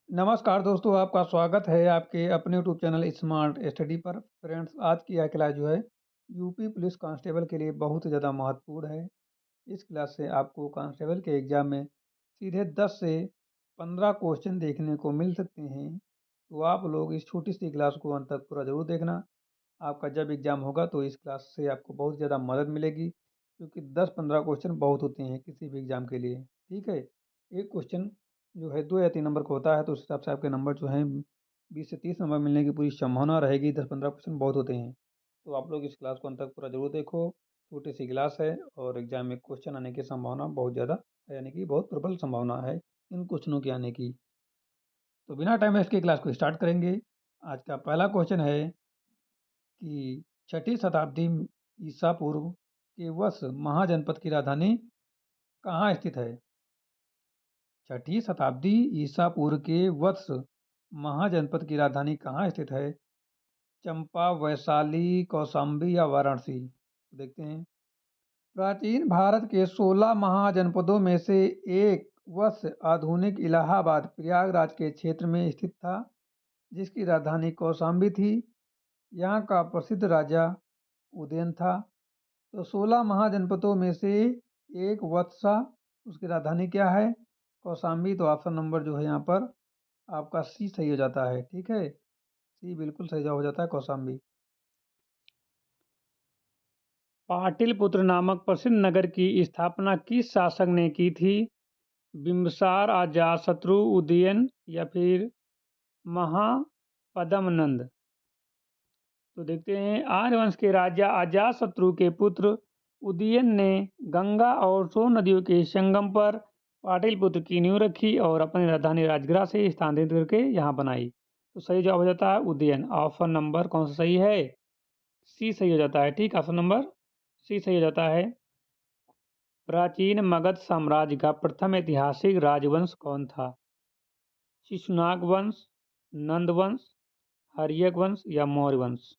नमस्कार दोस्तों, आपका स्वागत है आपके अपने यूट्यूब चैनल स्मार्ट स्टडी पर। फ्रेंड्स, आज की यह क्लास जो है यूपी पुलिस कांस्टेबल के लिए बहुत ही ज़्यादा महत्वपूर्ण है। इस क्लास से आपको कांस्टेबल के एग्ज़ाम में सीधे 10 से 15 क्वेश्चन देखने को मिल सकते हैं। तो आप लोग इस छोटी सी क्लास को अंत तक पूरा ज़रूर देखना। आपका जब एग्ज़ाम होगा तो इस क्लास से आपको बहुत ज़्यादा मदद मिलेगी, क्योंकि 10-15 क्वेश्चन बहुत होते हैं किसी भी एग्ज़ाम के लिए। ठीक है? एक क्वेश्चन जो है 2 या 3 नंबर का होता है, तो उस हिसाब से आपके नंबर जो हैं 20 से 30 नंबर मिलने की पूरी संभावना रहेगी। 10-15 क्वेश्चन बहुत होते हैं। तो आप लोग इस क्लास को अंत तक पूरा ज़रूर देखो। छोटी सी क्लास है और एग्ज़ाम में क्वेश्चन आने की संभावना बहुत ज़्यादा है, यानी कि बहुत प्रबल संभावना है इन क्वेश्चनों के आने की। तो बिना टाइम वेस्ट के क्लास को स्टार्ट करेंगे। आज का पहला क्वेश्चन है कि छठी शताब्दी ईसा पूर्व के वर्ष महाजनपद की राजधानी कहाँ स्थित है? छठी शताब्दी ईसा पूर्व के वर्ष महाजनपद की राजधानी कहाँ स्थित है? चंपा, वैशाली, कौशाम्बी या वाराणसी? देखते हैं। प्राचीन भारत के 16 महाजनपदों में से एक वत्स आधुनिक इलाहाबाद प्रयागराज के क्षेत्र में स्थित था, जिसकी राजधानी कौशाम्बी थी। यहाँ का प्रसिद्ध राजा उदयन था। तो 16 महाजनपदों में से एक वत्सा, उसकी राजधानी क्या है? कौशाम्बी। तो ऑप्शन नंबर जो है यहाँ पर आपका सी सही हो जाता है। ठीक है, सी बिल्कुल सही जवाब हो जाता है, कौशाम्बी। पाटलिपुत्र नामक प्रसिद्ध नगर की स्थापना किस शासक ने की थी? बिंबिसार, अजातशत्रु, उदयन या फिर महापद्मनंद? तो देखते हैं, आर्यवंश के राजा अजातशत्रु के पुत्र उदयन ने गंगा और सोन नदियों के संगम पर पाटलिपुत्र की नींव रखी और अपनी राजधानी राजगृह से स्थानांतरित करके यहाँ बनाई। तो सही जवाब हो जाता है उदयन। ऑप्शन नंबर कौन सा सही है? सी सही हो जाता है। ठीक, ऑप्शन नंबर सी सही हो जाता है। प्राचीन मगध साम्राज्य का प्रथम ऐतिहासिक राजवंश कौन था? शिशुनाग वंश, नंद वंश, हर्यक वंश या मौर्य वंश?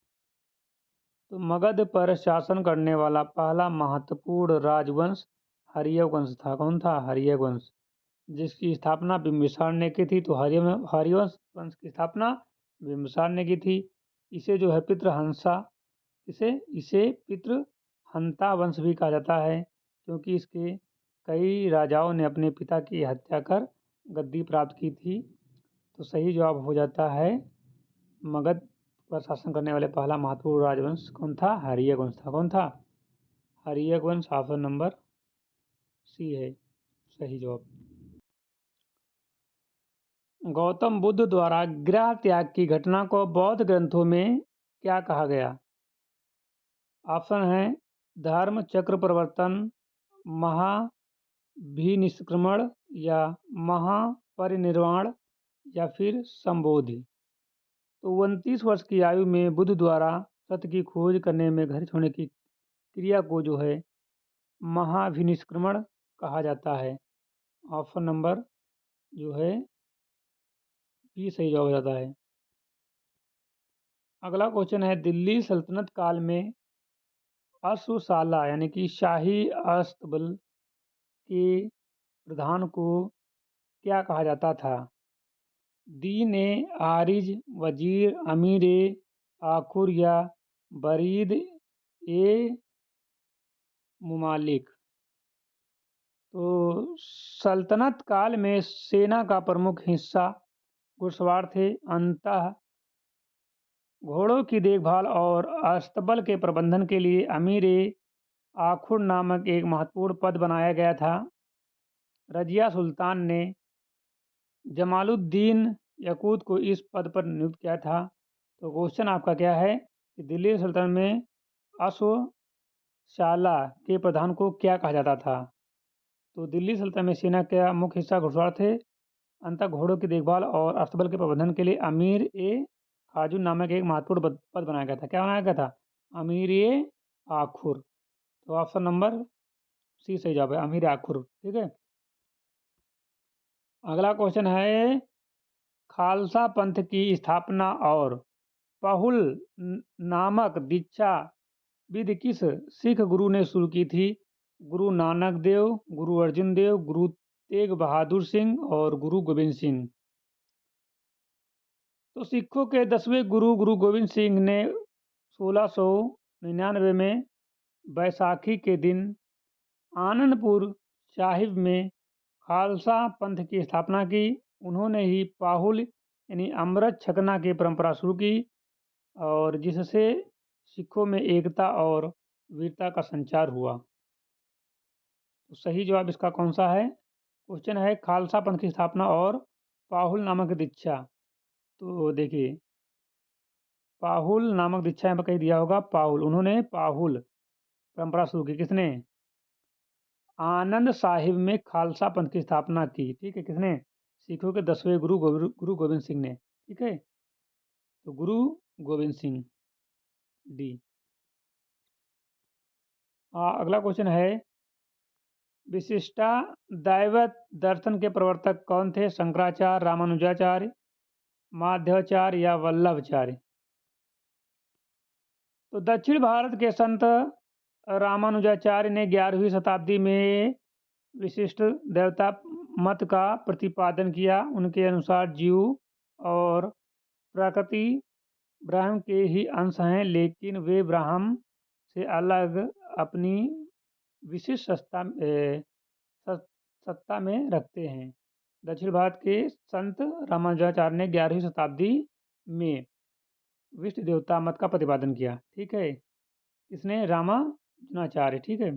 तो मगध पर शासन करने वाला पहला महत्वपूर्ण राजवंश हर्यक वंश था। कौन था? हर्यक वंश, जिसकी स्थापना बिंबिसार ने की थी। तो हर्यवंश वंश की स्थापना बिंबिसार ने की थी। इसे जो है पितृहंसा, इसे पितृहंता वंश भी कहा जाता है, क्योंकि इसके कई राजाओं ने अपने पिता की हत्या कर गद्दी प्राप्त की थी। तो सही जवाब हो जाता है मगध पर शासन करने वाले पहला महत्वपूर्ण राजवंश कौन था? हर्यक वंश था। कौन था? हर्यक वंश। ऑप्शन नंबर सी है सही जवाब। गौतम बुद्ध द्वारा गृह त्याग की घटना को बौद्ध ग्रंथों में क्या कहा गया? ऑप्शन है धर्म चक्र प्रवर्तन, महाभिनिष्क्रमण या महापरिनिर्वाण या फिर संबोधि? तो 29 वर्ष की आयु में बुद्ध द्वारा सत्य की खोज करने में घर छोड़ने की क्रिया को जो है महाभिनिष्क्रमण कहा जाता है। ऑप्शन नंबर जो है बी सही जवाब हो जाता है। अगला क्वेश्चन है, दिल्ली सल्तनत काल में अश्वशाला यानी कि शाही अस्तबल के प्रधान को क्या कहा जाता था? दीन ए आरिज, वजीर, अमीर ए आखुर या बरीद ए मुमालिक? तो सल्तनत काल में सेना का प्रमुख हिस्सा घुड़सवार थे। अंततः घोड़ों की देखभाल और अस्तबल के प्रबंधन के लिए अमीर ए आखुर नामक एक महत्वपूर्ण पद बनाया गया था। रजिया सुल्तान ने जमालुद्दीन याकूत को इस पद पर नियुक्त किया था। तो क्वेश्चन आपका क्या है कि दिल्ली सल्तनत में अश्वशाला के प्रधान को क्या कहा जाता था? तो दिल्ली सल्तनत में सेना का मुख्य हिस्सा घुड़सवार थे। अंततः घोड़ों की देखभाल और अस्तबल के प्रबंधन के लिए अमीर ए खाजून नामक एक महत्वपूर्ण पद बनाया गया था। क्या बनाया गया था? अमीर ए आखुर। तो ऑप्शन नंबर सी सही जवाब है, अमीर आखुर। ठीक है, अगला क्वेश्चन है, खालसा पंथ की स्थापना और पहुल नामक दीक्षा विधि किस सिख गुरु ने शुरू की थी? गुरु नानक देव, गुरु अर्जुन देव, गुरु तेग बहादुर सिंह और गुरु गोविंद सिंह? तो सिखों के 10वें गुरु गुरु गोविंद सिंह ने 1699 में बैसाखी के दिन आनंदपुर साहिब में खालसा पंथ की स्थापना की। उन्होंने ही पाहुल यानी अमृत छकना की परंपरा शुरू की और जिससे सिखों में एकता और वीरता का संचार हुआ। तो सही जवाब इसका कौन सा है? क्वेश्चन है खालसा पंथ की स्थापना और पाहुल नामक दीक्षा। तो देखिए, पाहुल नामक दीक्षा यहाँ पर कहीं दिया होगा पाहुल। उन्होंने पाहुल परंपरा शुरू की। किसने? आनंद साहिब में खालसा पंथ की स्थापना की। ठीक है, किसने? सिखों के 10वें गुरु गोविंद सिंह ने। ठीक है, तो गुरु गोविंद सिंह, डी। अगला क्वेश्चन है विशिष्टा दैवत दर्शन के प्रवर्तक कौन थे? शंकराचार्य, रामानुजाचार्य, माधवाचार्य या वल्लभाचार्य? तो दक्षिण भारत के संत रामानुजाचार्य ने 11वीं शताब्दी में विशिष्ट देवता मत का प्रतिपादन किया। उनके अनुसार जीव और प्रकृति ब्रह्म के ही अंश हैं, लेकिन वे ब्रह्म से अलग अपनी विशिष्ट सत्ता में रखते हैं। दक्षिण भारत के संत रामानुजाचार्य ने 11वीं शताब्दी में विशिष्ट देवता मत का प्रतिपादन किया। ठीक है, इसने रामानुजाचार्य। ठीक है,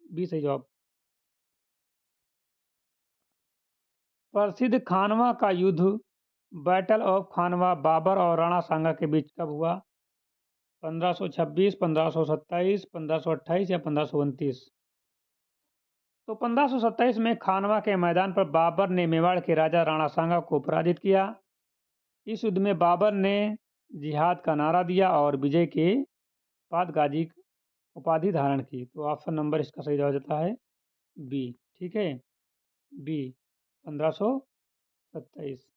बी सही जवाब। प्रसिद्ध खानवा का युद्ध बैटल ऑफ खानवा बाबर और राणा सांगा के बीच कब हुआ? 1526, 1527, 1528 या 1529? तो 1527 में खानवा के मैदान पर बाबर ने मेवाड़ के राजा राणा सांगा को पराजित किया। इस युद्ध में बाबर ने जिहाद का नारा दिया और विजय के बाद गाजी उपाधि धारण की। तो ऑप्शन नंबर इसका सही जवाब जाता है बी। ठीक है, बी 1527।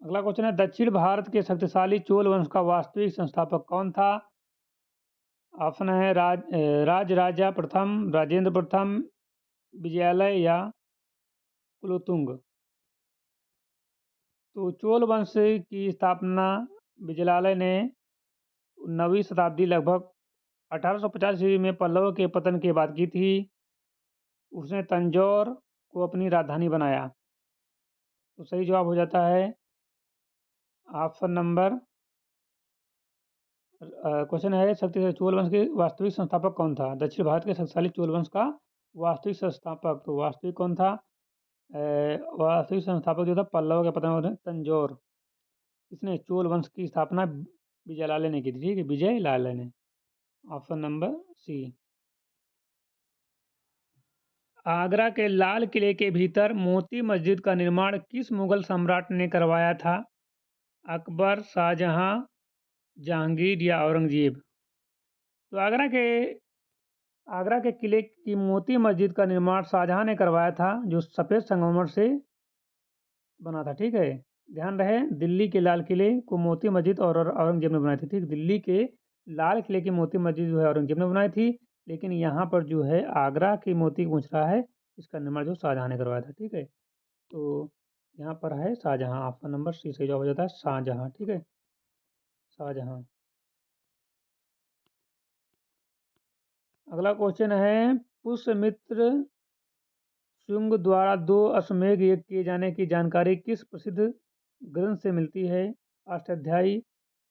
अगला क्वेश्चन है दक्षिण भारत के शक्तिशाली चोल वंश का वास्तविक संस्थापक कौन था? ऑप्शन है राजा प्रथम, राजेंद्र प्रथम, विजयालय या कुलोत्तुंग। तो चोल वंश की स्थापना विजयालय ने 9वीं शताब्दी लगभग 1850 ईस्वी में पल्लवों के पतन के बाद की थी। उसने तंजौर को अपनी राजधानी बनाया। तो सही जवाब हो जाता है ऑप्शन नंबर। क्वेश्चन है शक्तिशाली चोल वंश के वास्तविक संस्थापक कौन था? दक्षिण भारत के शक्तिशाली चोल वंश का वास्तविक संस्थापक। तो वास्तविक कौन था? वास्तविक संस्थापक जो था पल्लव के पतन में तंजौर। इसने चोल वंश की स्थापना विजय लाले ने की थी। ठीक है, विजय लाले ने। Option number C. आगरा के लाल किले के भीतर मोती मस्जिद का निर्माण किस मुगल सम्राट ने करवाया था? अकबर, शाहजहां, जहांगीर या औरंगजेब? तो आगरा के किले की मोती मस्जिद का निर्माण शाहजहां ने करवाया था, जो सफ़ेद संगमरमर से बना था। ठीक है, ध्यान रहे दिल्ली के लाल किले को मोती मस्जिद और औरंगजेब ने बनाई थी। ठीक, दिल्ली के लाल किले की मोती मस्जिद जो है औरंगजेब ने बनाई थी, लेकिन यहाँ पर जो है आगरा की मोती पूछ रहा है, इसका निर्माण जो शाहजहां ने करवाया था। ठीक है, तो यहाँ पर है शाहजहां। ऑप्शन नंबर सी सही जवाब हो जाता है शाहजहां। ठीक है, शाहजहां। अगला क्वेश्चन है पुष्यमित्र शुंग द्वारा 2 अश्वमेध यज्ञ किए जाने की जानकारी किस प्रसिद्ध ग्रंथ से मिलती है? अष्टाध्यायी,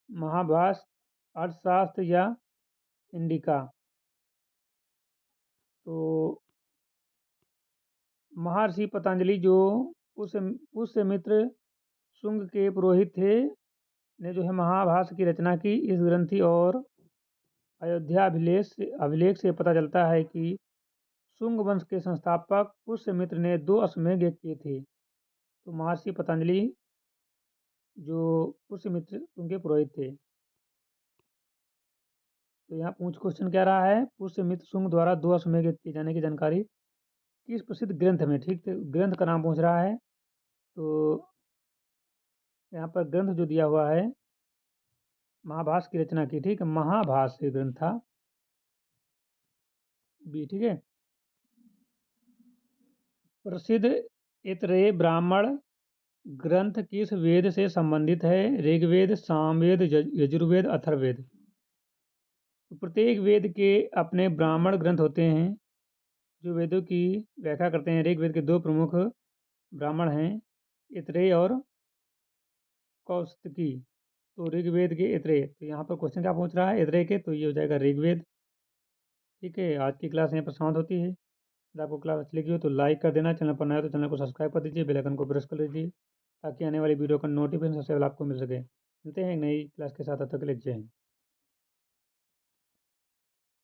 महाभाष्य, अर्थशास्त्र या इंडिका? तो महर्षि पतंजलि जो पुष्यमित्र शुंग के पुरोहित थे ने जो है महाभाष्य की रचना की। इस ग्रंथि और अयोध्या अभिलेख से पता चलता है कि शुंग वंश के संस्थापक पुष्यमित्र ने 2 अश्वमेध यज्ञ किए थे। तो महर्षि पतंजलि जो पुष्यमित्र उनके पुरोहित थे। तो यहाँ पूछ क्वेश्चन क्या रहा है? पुष्यमित्र शुंग द्वारा 2 अश्वमेध यज्ञ किए जाने की जानकारी किस प्रसिद्ध ग्रंथ में? ठीक, तो ग्रंथ का नाम पूछ रहा है। तो यहाँ पर ग्रंथ जो दिया हुआ है महाभाष्य की रचना की। ठीक है, महाभाष्य ग्रंथ था बी। ठीक है, प्रसिद्ध ऐतरेय ब्राह्मण ग्रंथ किस वेद से संबंधित है? ऋग्वेद, सामवेद, यजुर्वेद, अथर्ववेद। तो प्रत्येक वेद के अपने ब्राह्मण ग्रंथ होते हैं जो वेदों की व्याख्या करते हैं। ऋग्वेद के दो प्रमुख ब्राह्मण हैं, ऐतरेय और कौशिकी। तो ऋग्वेद के ऐतरेय, तो यहाँ पर क्वेश्चन क्या पूछ रहा है ऐतरेय के, तो ये हो जाएगा ऋग्वेद। ठीक है, आज की क्लास यहाँ पर समाप्त होती है। अगर आपको क्लास अच्छी लगी हो तो लाइक कर देना, चैनल पर नया तो चैनल को सब्सक्राइब कर दीजिए, बेल आइकन को प्रेस कर दीजिए ताकि आने वाली वीडियो का नोटिफिकेशन सबसे पहले आपको मिल सके। मिलते हैं एक नई क्लास के साथ, तब तक के लिए जय हिंद।